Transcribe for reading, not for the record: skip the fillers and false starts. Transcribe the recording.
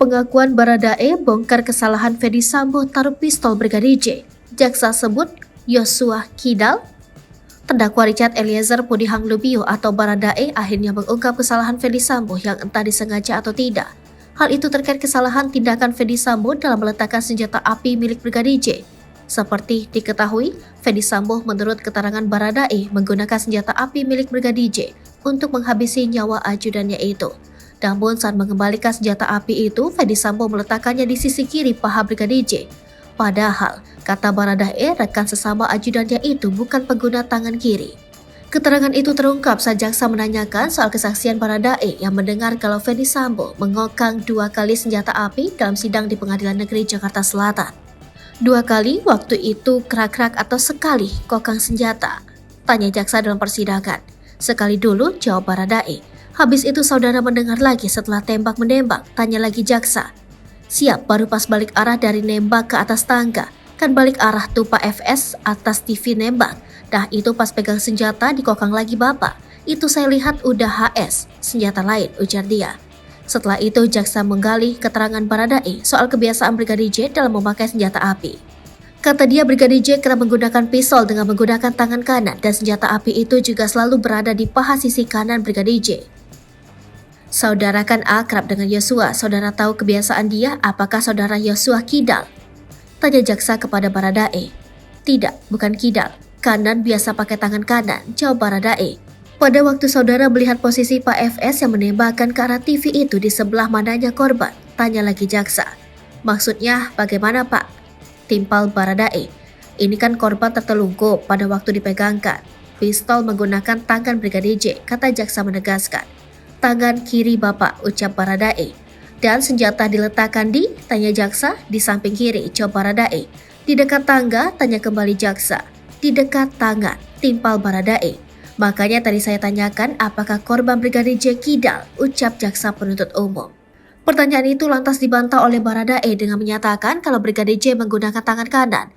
Pengakuan Baradae bongkar kesalahan Ferdy Sambo taruh pistol Brigadir J. Jaksa sebut Yosua kidal. Terdakwa Richard Eliezer Pudihang Lumiu atau Baradae akhirnya mengungkap kesalahan Ferdy Sambo yang entah disengaja atau tidak. Hal itu terkait kesalahan tindakan Ferdy Sambo dalam meletakkan senjata api milik Brigadir J. Seperti diketahui, Ferdy Sambo menurut keterangan Baradae menggunakan senjata api milik Brigadir J untuk menghabisi nyawa ajudannya itu. Namun saat mengembalikan senjata api itu, Ferdy Sambo meletakkannya di sisi kiri paha Brigadir J. Padahal, kata Baradae, rekan sesama ajudannya itu bukan pengguna tangan kiri. Keterangan itu terungkap saat jaksa menanyakan soal kesaksian Baradae yang mendengar kalau Ferdy Sambo mengokang 2 kali senjata api dalam sidang di Pengadilan Negeri Jakarta Selatan. 2 kali waktu itu krak-krak atau sekali kokang senjata? Tanya jaksa dalam persidangan. Sekali dulu, jawab Baradae. Habis itu saudara mendengar lagi setelah tembak-menembak, tanya lagi jaksa. Siap, baru pas balik arah dari nembak ke atas tangga. Kan balik arah tuh Pak FS atas TV nembak. Dah itu pas pegang senjata dikokang lagi bapak. Itu saya lihat udah HS, senjata lain, ujar dia. Setelah itu jaksa menggali keterangan Baradae soal kebiasaan Brigadir J dalam memakai senjata api. Kata dia Brigadir J kerap menggunakan pistol dengan menggunakan tangan kanan dan senjata api itu juga selalu berada di paha sisi kanan Brigadir J. Saudara kan akrab dengan Yosua, saudara tahu kebiasaan dia, apakah saudara Yosua kidal? Tanya jaksa kepada Baradae. Tidak, bukan kidal. Kanan biasa pakai tangan kanan, jawab Baradae. Pada waktu saudara melihat posisi Pak FS yang menembakkan ke arah TV itu di sebelah mananya korban, tanya lagi jaksa. Maksudnya bagaimana Pak? Timpal Baradae. Ini kan korban tertelungkup pada waktu dipegangkan. Pistol menggunakan tangan Brigadir J, kata jaksa menegaskan. Tangan kiri bapak, ucap Baradae. Dan senjata diletakkan di, tanya jaksa, di samping kiri, jawab Baradae. Di dekat tangga, tanya kembali jaksa. Di dekat tangan, timpal Baradae. Makanya tadi saya tanyakan apakah korban Brigadir J kidal, ucap jaksa penuntut umum. Pertanyaan itu lantas dibantah oleh Baradae dengan menyatakan kalau Brigadir J menggunakan tangan kanan.